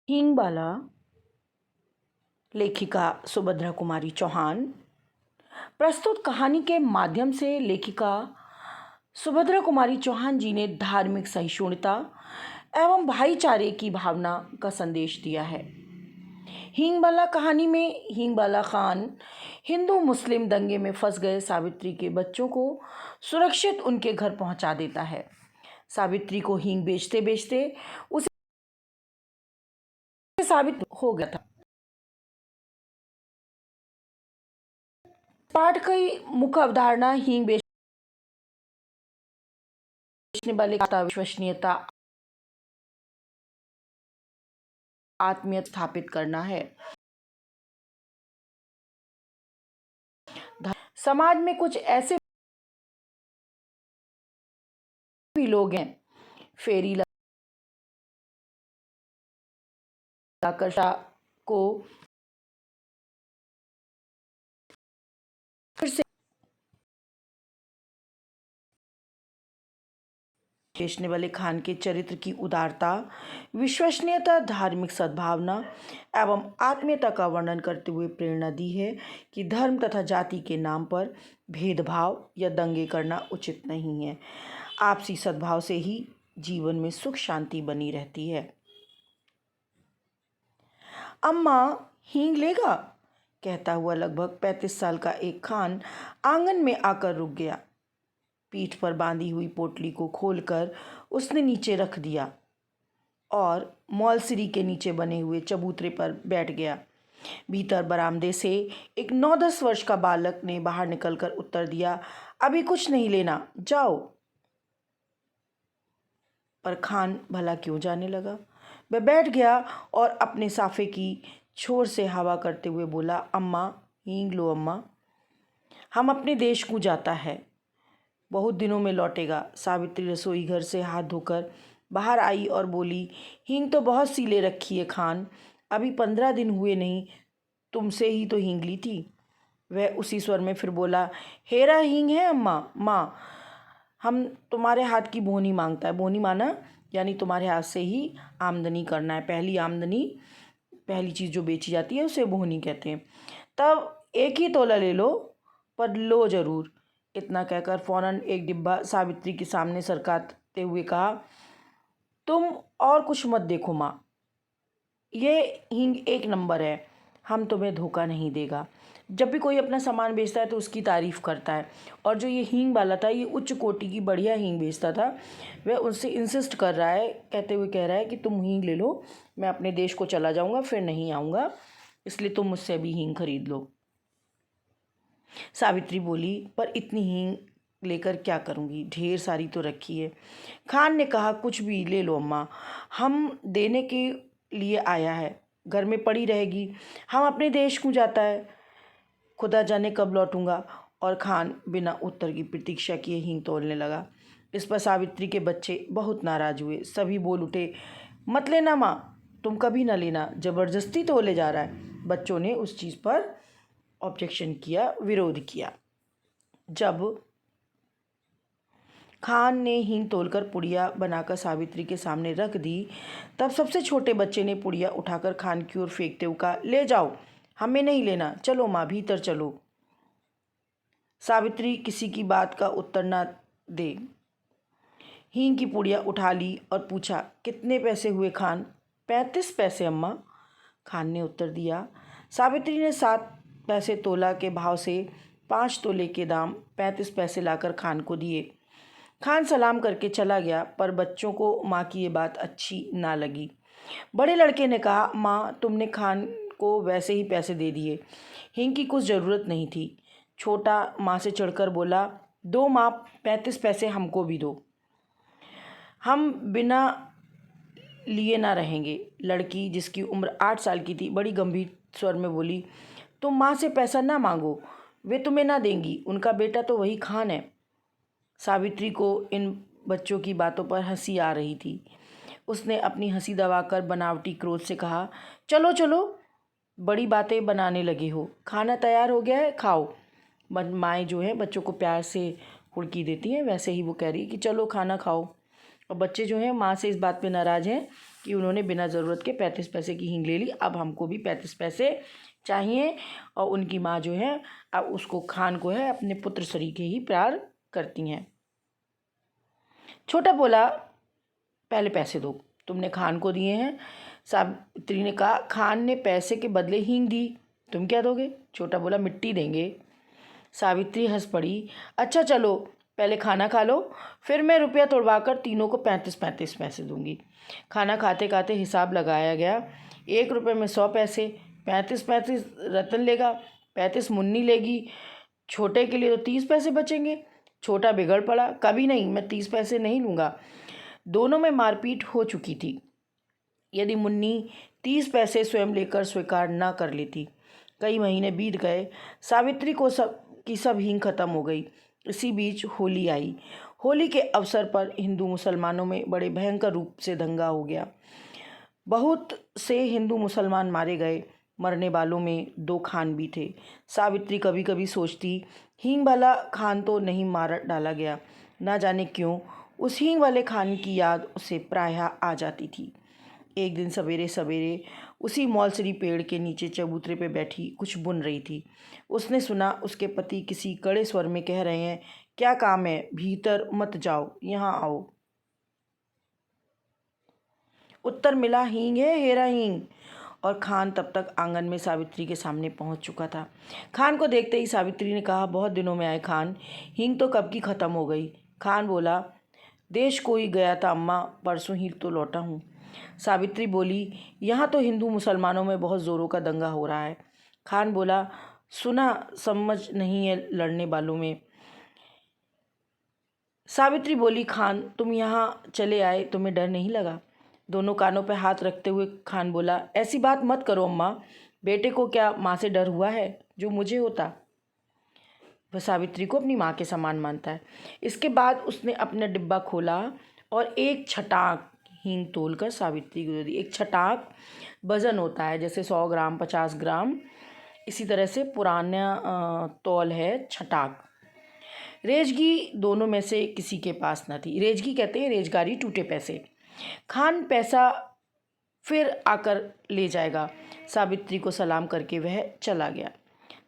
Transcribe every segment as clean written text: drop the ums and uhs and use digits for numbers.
हींगबाला लेखिका सुभद्रा कुमारी चौहान। प्रस्तुत कहानी के माध्यम से लेखिका सुभद्रा कुमारी चौहान जी ने धार्मिक सहिष्णुता एवं भाईचारे की भावना का संदेश दिया है। हींगबाला कहानी में हींगबाला खान हिंदू मुस्लिम दंगे में फंस गए सावित्री के बच्चों को सुरक्षित उनके घर पहुंचा देता है। सावित्री को हींग बेचते बेचते उसे साबित हो गया था। पाठ की मुख्य अवधारणा हींग बेचने वाले का विश्वसनीयता, आत्मीयता स्थापित करना है। समाज में कुछ ऐसे भी लोग हैं फेरी लगाकर को फिर से बेचने वाले खान के चरित्र की उदारता, विश्वसनीयता, धार्मिक सद्भावना एवं आत्मीयता का वर्णन करते हुए प्रेरणा दी है कि धर्म तथा जाति के नाम पर भेदभाव या दंगे करना उचित नहीं है। आपसी सद्भाव से ही जीवन में सुख शांति बनी रहती है। अम्मा हींग लेगा, कहता हुआ लगभग 35 साल का एक खान आंगन में आकर रुक गया। पीठ पर बांधी हुई पोटली को खोलकर उसने नीचे रख दिया और मौलसिरी के नीचे बने हुए चबूतरे पर बैठ गया। भीतर बरामदे से एक 9-10 वर्ष का बालक ने बाहर निकलकर उत्तर दिया, अभी कुछ नहीं लेना, जाओ। पर खान भला क्यों जाने लगा। वह बैठ गया और अपने साफे की छोर से हवा करते हुए बोला, अम्मा हींग लो अम्मा, हम अपने देश को जाता है, बहुत दिनों में लौटेगा। सावित्री रसोई घर से हाथ धोकर बाहर आई और बोली, हींग तो बहुत सी ले रखी है खान, अभी 15 दिन हुए नहीं, तुमसे ही तो हींग ली थी। वह उसी स्वर में फिर बोला, हेरा हींग है अम्मा, माँ हम तुम्हारे हाथ की बोहनी मांगता है। बोहनी माना यानी तुम्हारे हाथ से ही आमदनी करना है। पहली आमदनी, पहली चीज़ जो बेची जाती है उसे बोहनी कहते हैं। तब एक ही तोला ले लो, पर लो ज़रूर। इतना कहकर फौरन एक डिब्बा सावित्री के सामने सरकाते हुए कहा, तुम और कुछ मत देखो माँ, ये हींग 1 नंबर है, हम तुम्हें धोखा नहीं देगा। जब भी कोई अपना सामान बेचता है तो उसकी तारीफ़ करता है, और जो ये हींग वाला था ये उच्च कोटि की बढ़िया हींग बेचता था। वह उनसे इंसिस्ट कर रहा है, कहते हुए कह रहा है कि तुम हींग ले लो, मैं अपने देश को चला जाऊँगा, फिर नहीं आऊँगा, इसलिए तुम मुझसे अभी हींग खरीद लो। सावित्री बोली, पर इतनी हींग लेकर क्या करूँगी, ढेर सारी तो रखी है। खान ने कहा, कुछ भी ले लो अम्मा, हम देने के लिए आया है, घर में पड़ी रहेगी, हम अपने देश को जाता है, खुदा जाने कब लौटूंगा। और खान बिना उत्तर की प्रतीक्षा किए हींग तोलने लगा। इस पर सावित्री के बच्चे बहुत नाराज हुए। सभी बोल उठे, मत लेना माँ, तुम कभी ना लेना, ज़बरदस्ती तोले जा रहा है। बच्चों ने उस चीज़ पर ऑब्जेक्शन किया, विरोध किया। जब खान ने हींग तोलकर पुड़िया बनाकर सावित्री के सामने रख दी, तब सबसे छोटे बच्चे ने पुड़िया उठाकर खान की ओर फेंकते हुए कहा, ले जाओ, हमें नहीं लेना, चलो माँ भीतर चलो। सावित्री किसी की बात का उत्तर न दे हींग की पुड़िया उठा ली और पूछा, कितने पैसे हुए खान? 35 पैसे अम्मा, खान ने उत्तर दिया। सावित्री ने 7 पैसे तोला के भाव से 5 तोले के दाम 35 पैसे लाकर खान को दिए। खान सलाम करके चला गया, पर बच्चों को माँ की ये बात अच्छी ना लगी। बड़े लड़के ने कहा, माँ तुमने खान को वैसे ही पैसे दे दिए, हींग की कुछ ज़रूरत नहीं थी। छोटा माँ से चढ़कर बोला, दो माँ, 35 पैसे हमको भी दो, हम बिना लिए ना रहेंगे। लड़की जिसकी उम्र 8 साल की थी बड़ी गंभीर स्वर में बोली, तुम माँ से पैसा ना मांगो, वे तुम्हें ना देंगी, उनका बेटा तो वही खान है। सावित्री को इन बच्चों की बातों पर हंसी आ रही थी। उसने अपनी हंसी दबाकर बनावटी क्रोध से कहा, चलो चलो, बड़ी बातें बनाने लगे हो, खाना तैयार हो गया है, खाओ। माएँ जो हैं बच्चों को प्यार से हुड़की देती हैं, वैसे ही वो कह रही है कि चलो खाना खाओ। और बच्चे जो हैं माँ से इस बात पे नाराज़ हैं कि उन्होंने बिना ज़रूरत के 35 पैसे की हींग ले ली। अब हमको भी 35 पैसे चाहिए। और उनकी माँ जो है अब उसको खान को है अपने पुत्र सरीखे ही प्यार करती हैं। छोटा बोला, पहले पैसे दो, तुमने खान को दिए हैं। सावित्री ने कहा, खान ने पैसे के बदले हींग दी, तुम क्या दोगे? छोटा बोला, मिट्टी देंगे। सावित्री हंस पड़ी। अच्छा चलो, पहले खाना खा लो, फिर मैं रुपया तोड़वा कर तीनों को 35-35 पैसे दूंगी। खाना खाते खाते हिसाब लगाया गया। 1 रुपये में 100 पैसे, 35-35 रतन लेगा, 35 मुन्नी लेगी। छोटे के लिए तो 30 पैसे बचेंगे। छोटा बिगड़ पड़ा, कभी नहीं, मैं 30 पैसे नहीं लूँगा। दोनों में मारपीट हो चुकी थी। यदि मुन्नी 30 पैसे स्वयं लेकर स्वीकार न कर लेती। कई महीने बीत गए। सावित्री को सब हींग खत्म हो गई। इसी बीच होली आई। होली के अवसर पर हिंदू मुसलमानों में बड़े भयंकर रूप से दंगा हो गया। बहुत से हिंदू मुसलमान मारे गए। मरने वालों में 2 खान भी थे। सावित्री कभी कभी सोचती, हींग वाला खान तो नहीं मार डाला गया। ना जाने क्यों उस हींग वाले खान की याद उसे प्रायः आ जाती थी। एक दिन सवेरे सवेरे उसी मौलसरी पेड़ के नीचे चबूतरे पे बैठी कुछ बुन रही थी। उसने सुना उसके पति किसी कड़े स्वर में कह रहे हैं, क्या काम है, भीतर मत जाओ, यहाँ आओ। उत्तर मिला, हींग है, हेरा हींग। और खान तब तक आंगन में सावित्री के सामने पहुंच चुका था। खान को देखते ही सावित्री ने कहा, बहुत दिनों में आए खान, हींग तो कब की ख़त्म हो गई। खान बोला, देश को ही गया था अम्मा, परसों ही तो लौटा हूँ। सावित्री बोली, यहाँ तो हिंदू मुसलमानों में बहुत ज़ोरों का दंगा हो रहा है। खान बोला, सुना समझ नहीं है लड़ने वालों में। सावित्री बोली, खान तुम यहाँ चले आए, तुम्हें डर नहीं लगा? दोनों कानों पर हाथ रखते हुए खान बोला, ऐसी बात मत करो अम्मा, बेटे को क्या माँ से डर हुआ है जो मुझे होता? वह सावित्री को अपनी माँ के समान मानता है। इसके बाद उसने अपना डिब्बा खोला और एक छटाक हींग तोलकर सावित्री को दे दी। एक छटाक वज़न होता है, जैसे 100 ग्राम 50 ग्राम, इसी तरह से पुराना तौल है छटाक। रेजगी दोनों में से किसी के पास न थी। रेजगी कहते हैं रेजगारी, टूटे पैसे। खान पैसा फिर आकर ले जाएगा। सावित्री को सलाम करके वह चला गया।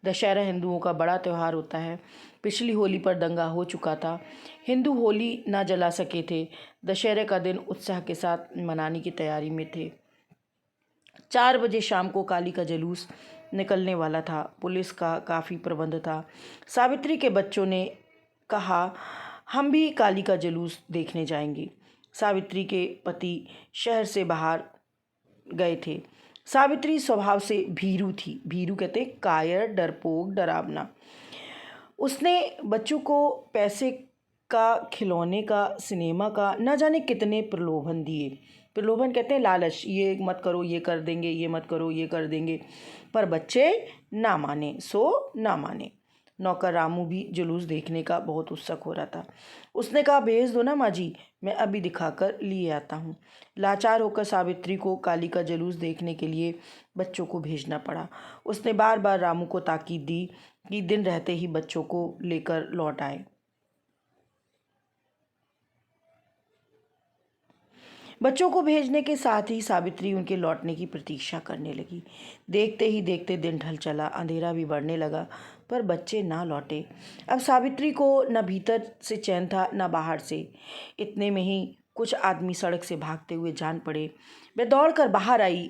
दशहरा हिंदुओं का बड़ा त्यौहार होता है। पिछली होली पर दंगा हो चुका था। हिंदू होली ना जला सके थे। दशहरे का दिन उत्साह के साथ मनाने की तैयारी में थे। 4 बजे शाम को काली का जुलूस निकलने वाला था। पुलिस का काफ़ी प्रबंध था। सावित्री के बच्चों ने कहा, हम भी काली का जुलूस देखने जाएंगे। सावित्री के पति शहर से बाहर गए थे। सावित्री स्वभाव से भीरू थी। भीरू कहते कायर, डरपोक, डरावना। उसने बच्चों को पैसे का, खिलौने का, सिनेमा का न जाने कितने प्रलोभन दिए। प्रलोभन कहते हैं लालच, ये मत करो ये कर देंगे, ये मत करो ये कर देंगे, पर बच्चे ना माने सो ना माने। नौकर रामू भी जुलूस देखने का बहुत उत्सुक हो रहा था। उसने कहा, भेज दो ना माँ जी, मैं अभी दिखाकर लिए आता हूँ। लाचार होकर सावित्री को काली का जुलूस देखने के लिए बच्चों को भेजना पड़ा। उसने बार बार रामू को ताकीद दी कि दिन रहते ही बच्चों को लेकर लौट आए। बच्चों को भेजने के साथ ही सावित्री उनके लौटने की प्रतीक्षा करने लगी। देखते ही देखते दिन ढल चला, अंधेरा भी बढ़ने लगा, पर बच्चे ना लौटे। अब सावित्री को न भीतर से चैन था न बाहर से। इतने में ही कुछ आदमी सड़क से भागते हुए जान पड़े। वे दौड़कर बाहर आई।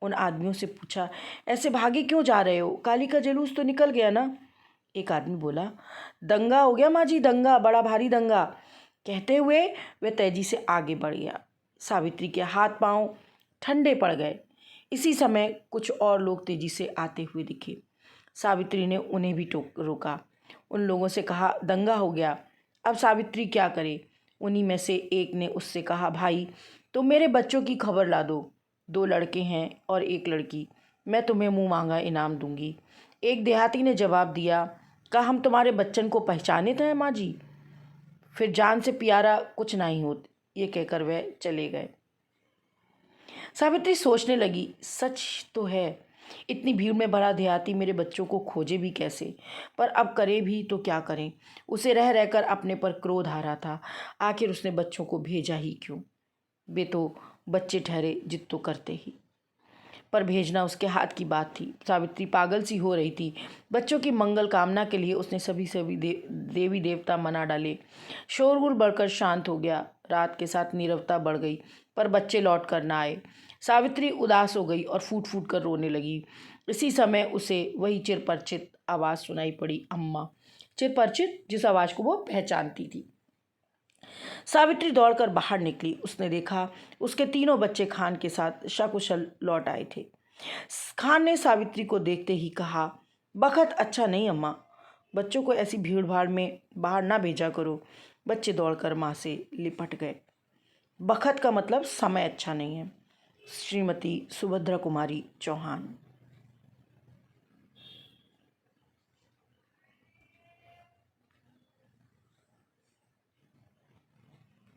उन आदमियों से पूछा, ऐसे भागे क्यों जा रहे हो? काली का जुलूस तो निकल गया ना? एक आदमी बोला, दंगा हो गया माँ जी, दंगा, बड़ा भारी दंगा। कहते हुए वे तेजी से आगे बढ़ गया। सावित्री के हाथ पांव ठंडे पड़ गए। इसी समय कुछ और लोग तेजी से आते हुए दिखे। सावित्री ने उन्हें भी रोका। उन लोगों से कहा, दंगा हो गया, अब सावित्री क्या करे? उन्हीं में से एक ने उससे कहा, भाई तुम मेरे बच्चों की खबर ला दो। 2 लड़के हैं और 1 लड़की, मैं तुम्हें मुँह मांगा इनाम दूंगी। एक देहाती ने जवाब दिया, कहा, हम तुम्हारे बच्चन को पहचाने थे माँ जी, फिर जान से प्यारा कुछ नहीं होते। ये कहकर वह चले गए। सावित्री सोचने लगी, सच तो है, इतनी भीड़ में भरा देहाती मेरे बच्चों को खोजे भी कैसे? पर अब करे भी तो क्या करें? उसे रह रहकर अपने पर क्रोध आ रहा था। आखिर उसने बच्चों को भेजा ही क्यों? वे तो बच्चे ठहरे जिद तो करते ही, पर भेजना उसके हाथ की बात थी। सावित्री पागल सी हो रही थी। बच्चों की मंगल कामना के लिए उसने सभी देवी देवता मना डाले। शोरगुल बढ़कर शांत हो गया। रात के साथ नीरवता बढ़ गई, पर बच्चे लौट कर ना आए। सावित्री उदास हो गई और फूट फूट कर रोने लगी। इसी समय उसे वही चिरपरिचित आवाज़ सुनाई पड़ी, अम्मा। चिरपरिचित, जिस आवाज़ को वो पहचानती थी। सावित्री दौड़कर बाहर निकली। उसने देखा उसके तीनों बच्चे खान के साथ सकुशल लौट आए थे। खान ने सावित्री को देखते ही कहा, बखत अच्छा नहीं अम्मा, बच्चों को ऐसी भीड़ भाड़ में बाहर ना भेजा करो। बच्चे दौड़कर माँ से लिपट गए। बखत का मतलब समय अच्छा नहीं है। श्रीमती सुभद्रा कुमारी चौहान।